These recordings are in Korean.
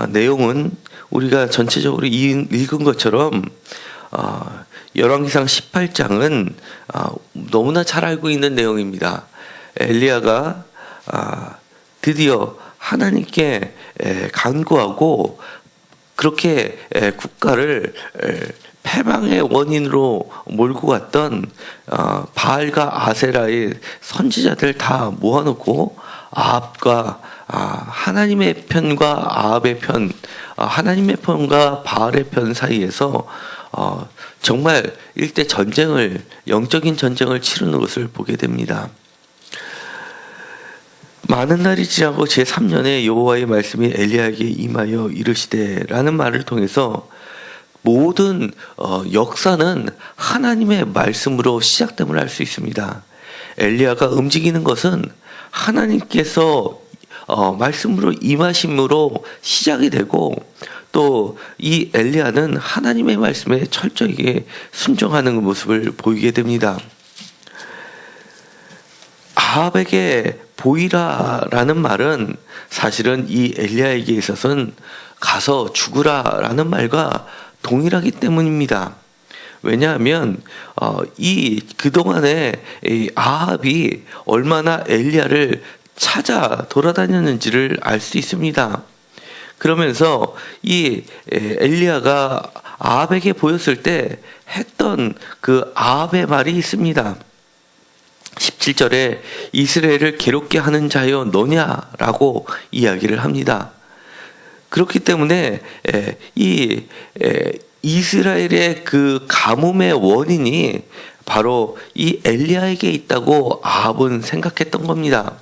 내용은 우리가 전체적으로 읽은 것처럼 열왕기상 18장은 너무나 잘 알고 있는 내용입니다. 엘리야가 드디어 하나님께 간구하고 그렇게 국가를 패망의 원인으로 몰고 갔던 바알과 아세라의 선지자들 다 모아놓고 아합과 하나님의 편과 아합의 편, 하나님의 편과 바알의 편 사이에서 정말 일대 전쟁을, 영적인 전쟁을 치르는 것을 보게 됩니다. 많은 날이 지나고 제3년에 여호와의 말씀이 엘리야에게 임하여 이르시되라는 말을 통해서 모든 역사는 하나님의 말씀으로 시작됨을 알 수 있습니다. 엘리야가 움직이는 것은 하나님께서 말씀으로 임하심으로 시작이 되고 또 이 엘리야는 하나님의 말씀에 철저하게 순종하는 모습을 보이게 됩니다. 아합에게 보이라라는 말은 사실은 이 엘리야에게 있어서는 가서 죽으라라는 말과 동일하기 때문입니다. 왜냐하면 이 그동안에 이 아합이 얼마나 엘리야를 찾아 돌아다녔는지를 알 수 있습니다. 그러면서 이 엘리야가 아합에게 보였을 때 했던 그 아합의 말이 있습니다. 17절에 이스라엘을 괴롭게 하는 자여 너냐라고 이야기를 합니다. 그렇기 때문에 이 이스라엘의 그 가뭄의 원인이 바로 이 엘리야에게 있다고 아합은 생각했던 겁니다.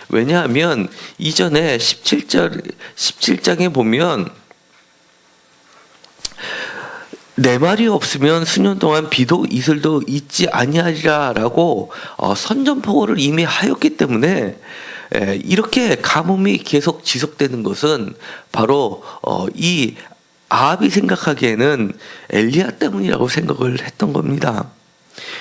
왜냐하면 이전에 17장에 보면 내 말이 없으면 수년 동안 비도 이슬도 있지 아니하리라라고 선전포고를 이미 하였기 때문에 이렇게 가뭄이 계속 지속되는 것은 바로 이 아합이 생각하기에는 엘리야 때문이라고 생각을 했던 겁니다.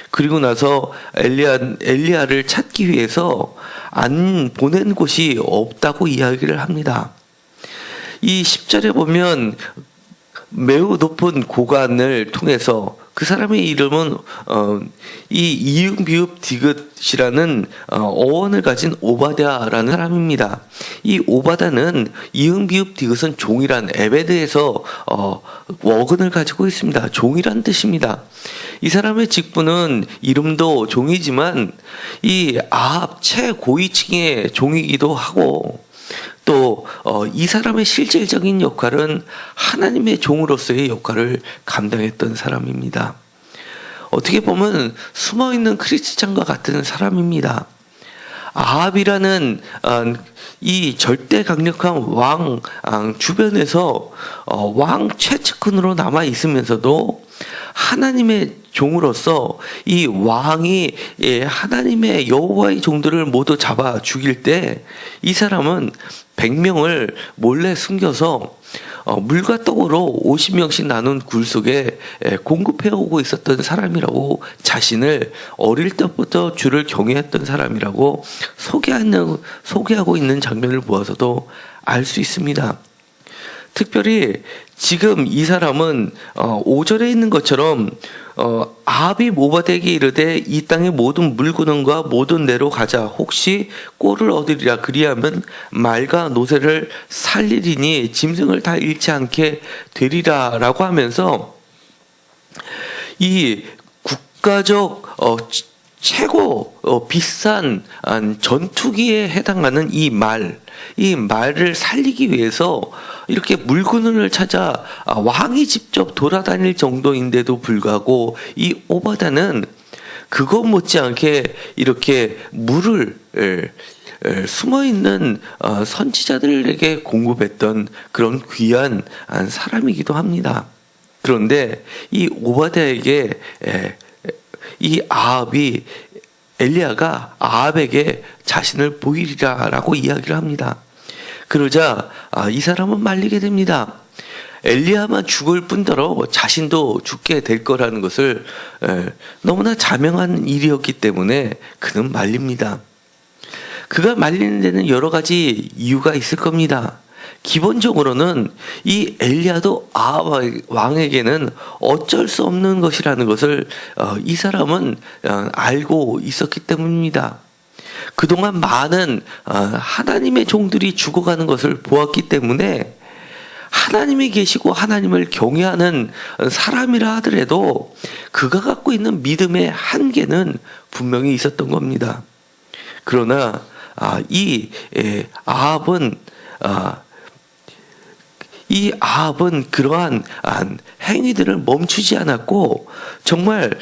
그리고 나서 엘리야를 찾기 위해서 안 보낸 곳이 없다고 이야기를 합니다. 이 10절에 보면 매우 높은 고관을 통해서 그 사람의 이름은 이 이응비읍 디귿이라는 어원을 가진 오바댜라는 사람입니다. 이 오바댜는 이응비읍 디귿은 종이란 에베드에서 어근을 가지고 있습니다. 종이란 뜻입니다. 이 사람의 직분은 이름도 종이지만 이 아합 최고위층의 종이기도 하고 또 이 사람의 실질적인 역할은 하나님의 종으로서의 역할을 감당했던 사람입니다. 어떻게 보면 숨어있는 크리스찬과 같은 사람입니다. 아합이라는 이 절대 강력한 왕 주변에서 왕 최측근으로 남아 있으면서도 하나님의 종으로서 이 왕이 하나님의 여호와의 종들을 모두 잡아 죽일 때 이 사람은 100명을 몰래 숨겨서 물과 떡으로 50명씩 나눈 굴 속에 공급해 오고 있었던 사람이라고 자신을 어릴 때부터 주를 경외했던 사람이라고 소개하고 있는 장면을 보아서도 알 수 있습니다. 특별히 지금 이 사람은 5절에 있는 것처럼 아합이 오바댜에게 이르되 이 땅의 모든 물구는과 모든 내로 가자 혹시 꼴을 얻으리라 그리하면 말과 노새를 살리리니 짐승을 다 잃지 않게 되리라라고 하면서 이 국가적 최고 비싼 전투기에 해당하는 이 말을 살리기 위해서 이렇게 물건을 찾아 왕이 직접 돌아다닐 정도인데도 불구하고 이 오바댜는 그것 못지않게 이렇게 물을 숨어있는 선지자들에게 공급했던 그런 귀한 사람이기도 합니다. 그런데 이 오바댜에게 이 엘리야가 아합에게 자신을 보이리라라고 이야기를 합니다. 그러자 이 사람은 말리게 됩니다. 엘리야만 죽을 뿐더러 자신도 죽게 될 거라는 것을 너무나 자명한 일이었기 때문에 그는 말립니다. 그가 말리는 데는 여러 가지 이유가 있을 겁니다. 기본적으로는 이 엘리야도 아합 왕에게는 어쩔 수 없는 것이라는 것을 이 사람은 알고 있었기 때문입니다. 그동안 많은 하나님의 종들이 죽어가는 것을 보았기 때문에 하나님이 계시고 하나님을 경외하는 사람이라 하더라도 그가 갖고 있는 믿음의 한계는 분명히 있었던 겁니다. 그러나 이 아합은 그러한 행위들을 멈추지 않았고 정말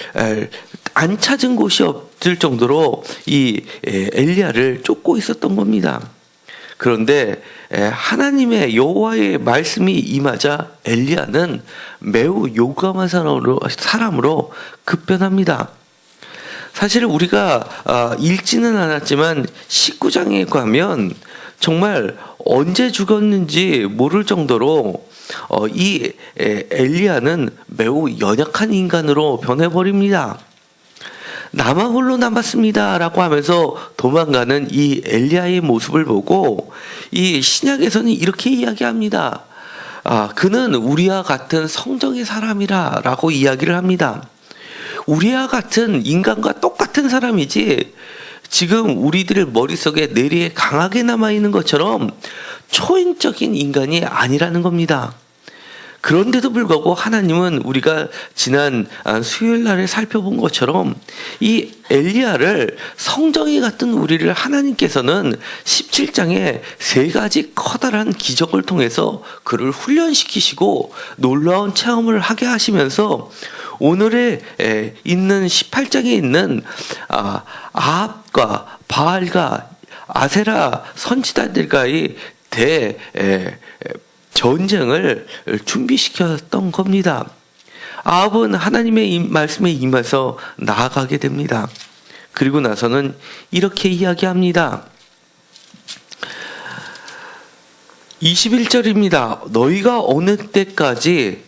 안 찾은 곳이 없을 정도로 이 엘리야를 쫓고 있었던 겁니다. 그런데 하나님의 여호와의 말씀이 임하자 엘리야는 매우 용감한 사람으로 급변합니다. 사실 우리가 읽지는 않았지만 19장에 가면 정말 언제 죽었는지 모를 정도로 이 엘리야는 매우 연약한 인간으로 변해버립니다. 나만 홀로 남았습니다 라고 하면서 도망가는 이 엘리야의 모습을 보고 이 신약에서는 이렇게 이야기합니다. 그는 우리와 같은 성정의 사람이라 라고 이야기를 합니다. 우리와 같은 인간과 똑같은 사람이지 지금 우리들 머릿속에 뇌리에 강하게 남아있는 것처럼 초인적인 인간이 아니라는 겁니다. 그런데도 불구하고 하나님은 우리가 지난 수요일 날에 살펴본 것처럼 이 엘리야를 성정이 같은 우리를 하나님께서는 17장에 세 가지 커다란 기적을 통해서 그를 훈련시키시고 놀라운 체험을 하게 하시면서 오늘에 있는 18장에 있는 아합과 바알과 아세라 선지자들과의 전쟁을 준비시켰던 겁니다. 아합은 하나님의 말씀에 임해서 나아가게 됩니다. 그리고 나서는 이렇게 이야기합니다. 21절입니다. 너희가 어느 때까지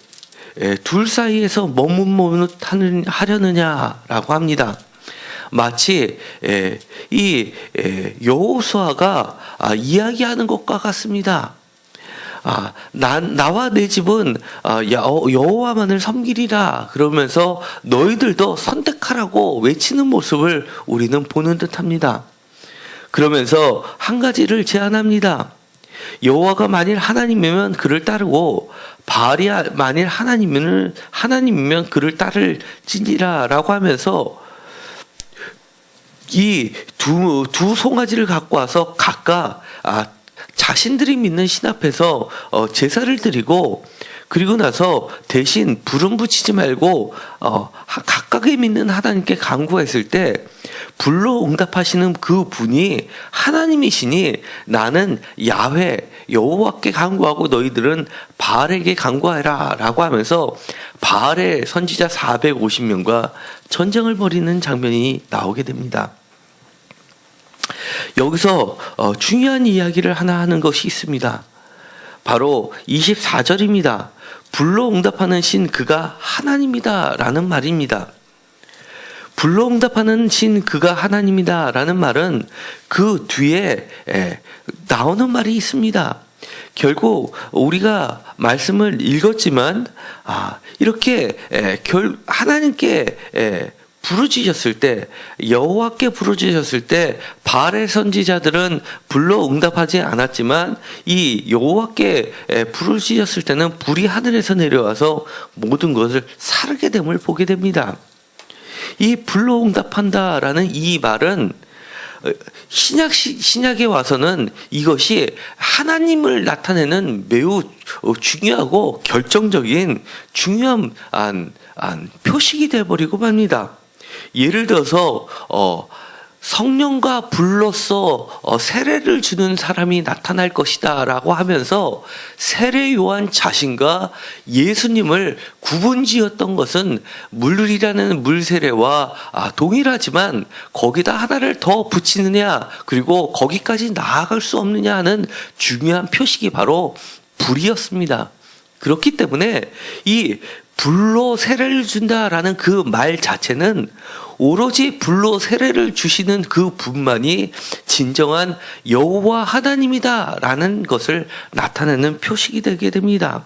둘 사이에서 머뭇머뭇하려느냐라고 합니다. 마치 이 여호수아가 이야기하는 것과 같습니다. 나와 내 집은 여호와만을 섬기리라 그러면서 너희들도 선택하라고 외치는 모습을 우리는 보는 듯합니다. 그러면서 한 가지를 제안합니다. 여호와가 만일 하나님이면 그를 따르고 바알이 만일 하나님이면 그를 따를지니라라고 하면서 이 두 송아지를 갖고 와서 각각 자신들이 믿는 신 앞에서 제사를 드리고 그리고 나서 대신 불은 붙이지 말고 각각의 믿는 하나님께 간구했을 때 불로 응답하시는 그 분이 하나님이시니 나는 야훼 여호와께 간구하고 너희들은 바알에게 간구하라 라고 하면서 바알의 선지자 450명과 전쟁을 벌이는 장면이 나오게 됩니다. 여기서 중요한 이야기를 하나 하는 것이 있습니다. 바로 24절입니다. 불로 응답하는 신 그가 하나님이다 라는 말입니다. 불로 응답하는 신 그가 하나님이다 라는 말은 그 뒤에 나오는 말이 있습니다. 결국 우리가 말씀을 읽었지만 이렇게 하나님께 부르짖었을 때 여호와께 부르짖었을 때 바알의 선지자들은 불로 응답하지 않았지만 이 여호와께 부르짖었을 때는 불이 하늘에서 내려와서 모든 것을 사르게 됨을 보게 됩니다. 이 불로 응답한다라는 이 말은 신약에 와서는 이것이 하나님을 나타내는 매우 중요하고 결정적인 중요한 표식이 되어버리고 맙니다. 예를 들어서 성령과 불로써 세례를 주는 사람이 나타날 것이다 라고 하면서 세례 요한 자신과 예수님을 구분지었던 것은 물이라는 물세례와 동일하지만 거기다 하나를 더 붙이느냐 그리고 거기까지 나아갈 수 없느냐 하는 중요한 표식이 바로 불이었습니다. 그렇기 때문에 이 불로 세례를 준다라는 그 말 자체는 오로지 불로 세례를 주시는 그 분만이 진정한 여호와 하나님이다라는 것을 나타내는 표식이 되게 됩니다.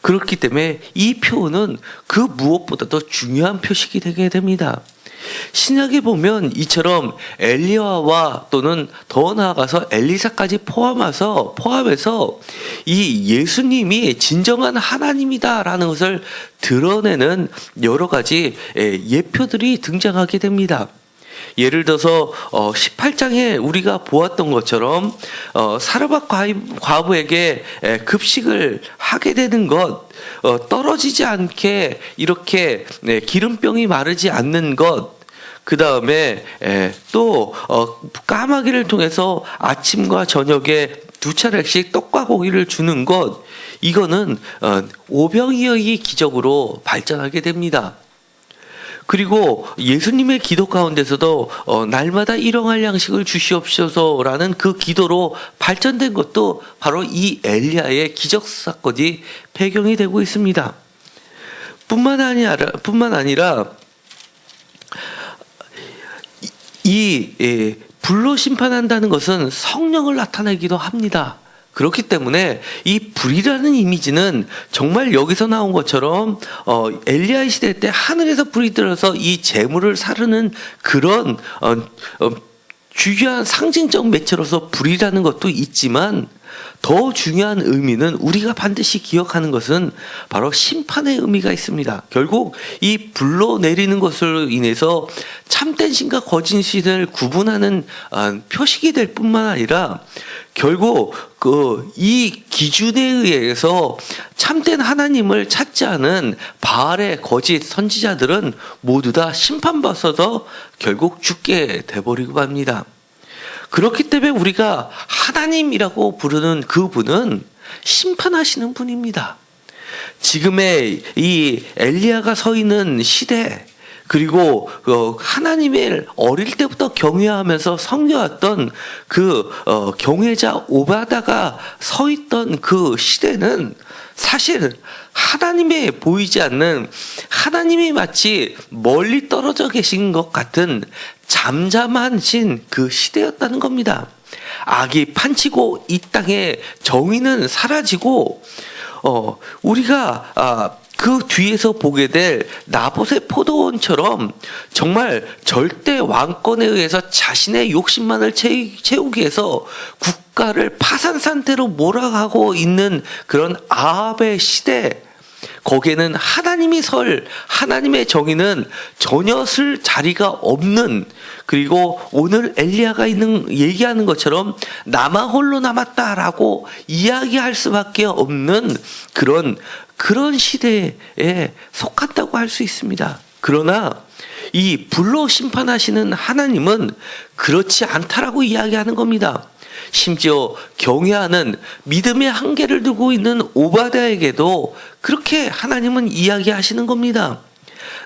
그렇기 때문에 이 표는 그 무엇보다도 중요한 표식이 되게 됩니다. 신약에 보면 이처럼 엘리야와 또는 더 나아가서 엘리사까지 포함해서 이 예수님이 진정한 하나님이다라는 것을 드러내는 여러 가지 예표들이 등장하게 됩니다. 예를 들어서 18장에 우리가 보았던 것처럼 사르밧 과부에게 급식을 하게 되는 것, 떨어지지 않게 이렇게 기름병이 마르지 않는 것, 그 다음에 또 까마귀를 통해서 아침과 저녁에 2차례씩 떡과 고기를 주는 것, 이거는 오병이어의 기적으로 발전하게 됩니다. 그리고 예수님의 기도 가운데서도 날마다 일용할 양식을 주시옵소서라는 그 기도로 발전된 것도 바로 이 엘리야의 기적 사건이 배경이 되고 있습니다. 뿐만 아니라 이 불로 심판한다는 것은 성령을 나타내기도 합니다. 그렇기 때문에 이 불이라는 이미지는 정말 여기서 나온 것처럼 엘리야의 시대 때 하늘에서 불이 들어서 이 재물을 사르는 그런 중요한 상징적 매체로서 불이라는 것도 있지만, 더 중요한 의미는 우리가 반드시 기억하는 것은 바로 심판의 의미가 있습니다. 결국 이 불로 내리는 것으로 인해서 참된 신과 거짓 신을 구분하는 표식이 될 뿐만 아니라, 결국 이 기준에 의해서 참된 하나님을 찾지 않은 바알의 거짓 선지자들은 모두 다 심판받아서 결국 죽게 돼버리고 맙니다. 그렇기 때문에 우리가 하나님이라고 부르는 그분은 심판하시는 분입니다. 지금의 이 엘리야가 서 있는 시대, 그리고 하나님을 어릴 때부터 경외하면서 섬겨왔던 그 경외자 오바다가 서 있던 그 시대는 사실 하나님의 보이지 않는, 하나님이 마치 멀리 떨어져 계신 것 같은 잠잠하신 그 시대였다는 겁니다. 악이 판치고 이 땅에 정의는 사라지고, 우리가 그 뒤에서 보게 될 나봇의 포도원처럼 정말 절대 왕권에 의해서 자신의 욕심만을 채우기 위해서 국가를 파산 상태로 몰아가고 있는 그런 아합의 시대, 거기에는 하나님의 정의는 전혀 쓸 자리가 없는, 그리고 오늘 엘리야가 얘기하는 것처럼 나만 홀로 남았다라고 이야기할 수밖에 없는 그런 시대에 속한다고 할 수 있습니다. 그러나 이 불로 심판하시는 하나님은 그렇지 않다라고 이야기하는 겁니다. 심지어 경외하는 믿음의 한계를 두고 있는 오바댜에게도 그렇게 하나님은 이야기하시는 겁니다.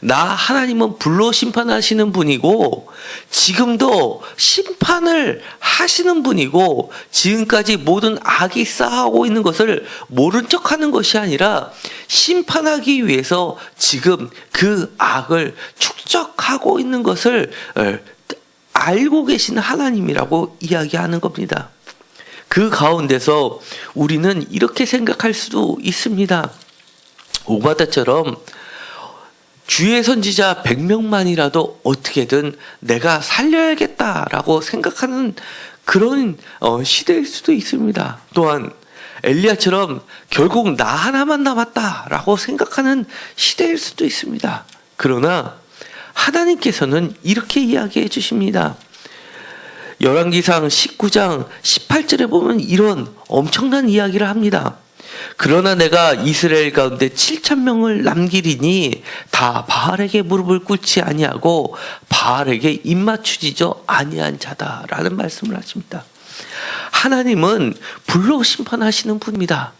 하나님은 불로 심판하시는 분이고, 지금도 심판을 하시는 분이고, 지금까지 모든 악이 쌓아오고 있는 것을 모른 척하는 것이 아니라 심판하기 위해서 지금 그 악을 축적하고 있는 것을 알고 계신 하나님이라고 이야기하는 겁니다. 그 가운데서 우리는 이렇게 생각할 수도 있습니다. 오바댜처럼 주의 선지자 100명만이라도 어떻게든 내가 살려야겠다라고 생각하는 그런 시대일 수도 있습니다. 또한 엘리야처럼 결국 나 하나만 남았다라고 생각하는 시대일 수도 있습니다. 그러나 하나님께서는 이렇게 이야기해 주십니다. 열왕기상 19장 18절에 보면 이런 엄청난 이야기를 합니다. 그러나 내가 이스라엘 가운데 7,000명을 남기리니 다 바알에게 무릎을 꿇지 아니하고 바알에게 입맞추지도 아니한 자다라는 말씀을 하십니다. 하나님은 불로 심판하시는 분입니다.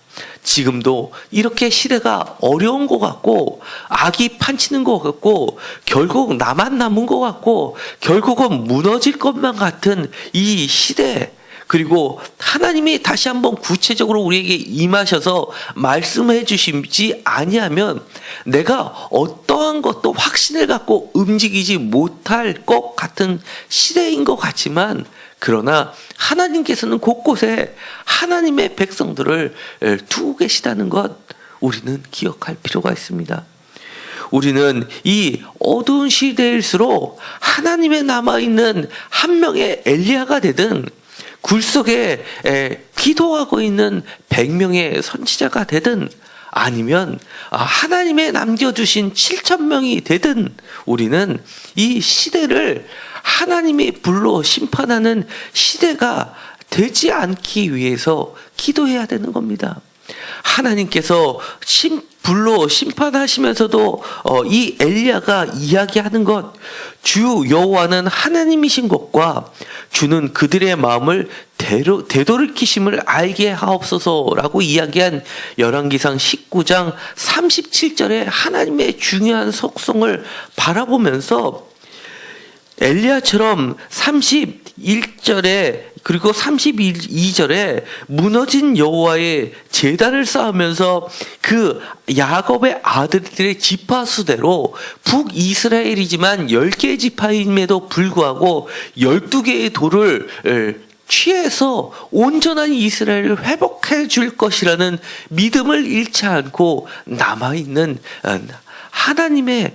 지금도 이렇게 시대가 어려운 것 같고, 악이 판치는 것 같고, 결국 나만 남은 것 같고, 결국은 무너질 것만 같은 이 시대, 그리고 하나님이 다시 한번 구체적으로 우리에게 임하셔서 말씀해 주시지 아니하면 내가 어떠한 것도 확신을 갖고 움직이지 못할 것 같은 시대인 것 같지만, 그러나 하나님께서는 곳곳에 하나님의 백성들을 두고 계시다는 것, 우리는 기억할 필요가 있습니다. 우리는 이 어두운 시대일수록 하나님의 남아있는 한 명의 엘리야가 되든, 굴 속에 기도하고 있는 100명의 선지자가 되든, 아니면 하나님의 남겨주신 7,000명이 되든, 우리는 이 시대를 하나님이 불로 심판하는 시대가 되지 않기 위해서 기도해야 되는 겁니다. 하나님께서 불로 심판하시면서도 이 엘리야가 이야기하는 것, 주 여호와는 하나님이신 것과 주는 그들의 마음을 되돌이키심을 알게 하옵소서라고 이야기한 열왕기상 19장 37절의 하나님의 중요한 속성을 바라보면서 엘리야처럼 31절에 그리고 32절에 무너진 여호와의 제단을 쌓으면서 그 야곱의 아들들의 지파수대로 북이스라엘이지만 10개의 지파임에도 불구하고 12개의 돌을 취해서 온전한 이스라엘을 회복해 줄 것이라는 믿음을 잃지 않고 남아있는 하나님의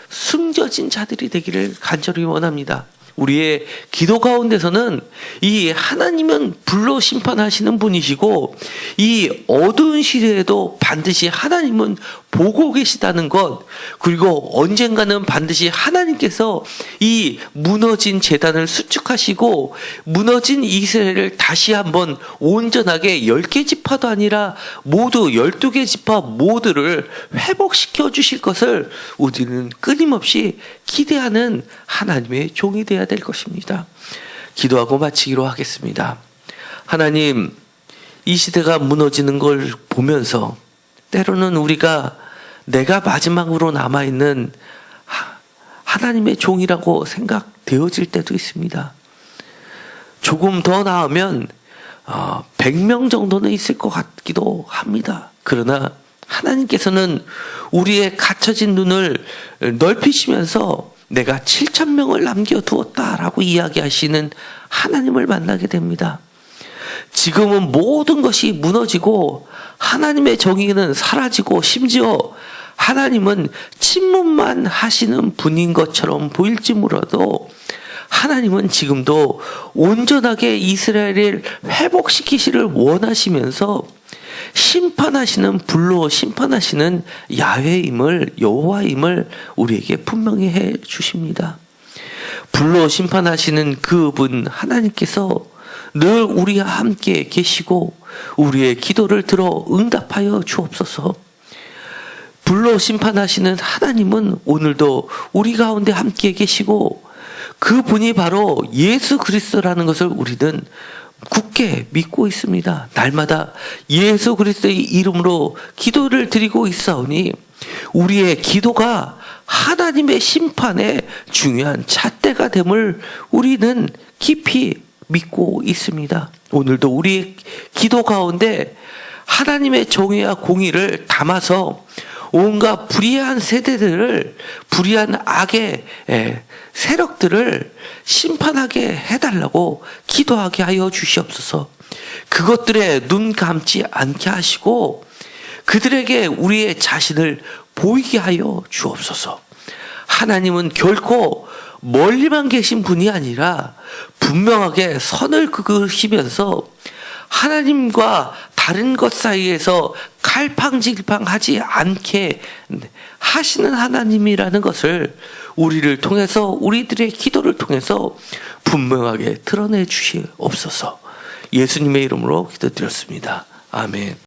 숨겨진 자들이 되기를 간절히 원합니다. 우리의 기도 가운데서는 이 하나님은 불로 심판하시는 분이시고, 이 어두운 시대에도 반드시 하나님은 보고 계시다는 것, 그리고 언젠가는 반드시 하나님께서 이 무너진 제단을 수축하시고 무너진 이스라엘을 다시 한번 온전하게 10개 지파도 아니라 모두 12개 지파 모두를 회복시켜 주실 것을 우리는 끊임없이 기대하는 하나님의 종이 되어야 될 것입니다. 기도하고 마치기로 하겠습니다. 하나님, 이 시대가 무너지는 걸 보면서 때로는 우리가 내가 마지막으로 남아있는 하나님의 종이라고 생각되어질 때도 있습니다. 조금 더 나으면 100명 정도는 있을 것 같기도 합니다. 그러나 하나님께서는 우리의 갇혀진 눈을 넓히시면서 내가 7,000명을 남겨두었다라고 이야기하시는 하나님을 만나게 됩니다. 지금은 모든 것이 무너지고 하나님의 정의는 사라지고 심지어 하나님은 침묵만 하시는 분인 것처럼 보일지 몰라도 하나님은 지금도 온전하게 이스라엘을 회복시키시를 원하시면서 심판하시는 불로 심판하시는 야훼임을, 여호와임을 우리에게 분명히 해 주십니다. 불로 심판하시는 그분 하나님께서 늘 우리와 함께 계시고 우리의 기도를 들어 응답하여 주옵소서. 불로 심판하시는 하나님은 오늘도 우리 가운데 함께 계시고 그분이 바로 예수 그리스도라는 것을 우리는 굳게 믿고 있습니다. 날마다 예수 그리스도의 이름으로 기도를 드리고 있사오니 우리의 기도가 하나님의 심판의 중요한 잣대가 됨을 우리는 깊이 믿고 있습니다. 오늘도 우리의 기도 가운데 하나님의 정의와 공의를 담아서 온갖 불의한 세대들을, 불의한 악의 세력들을 심판하게 해달라고 기도하게 하여 주시옵소서. 그것들에 눈 감지 않게 하시고 그들에게 우리의 자신을 보이게 하여 주옵소서. 하나님은 결코 멀리만 계신 분이 아니라 분명하게 선을 그으시면서 하나님과 다른 것 사이에서 갈팡질팡하지 않게 하시는 하나님이라는 것을 우리를 통해서, 우리들의 기도를 통해서 분명하게 드러내 주시옵소서. 예수님의 이름으로 기도드렸습니다. 아멘.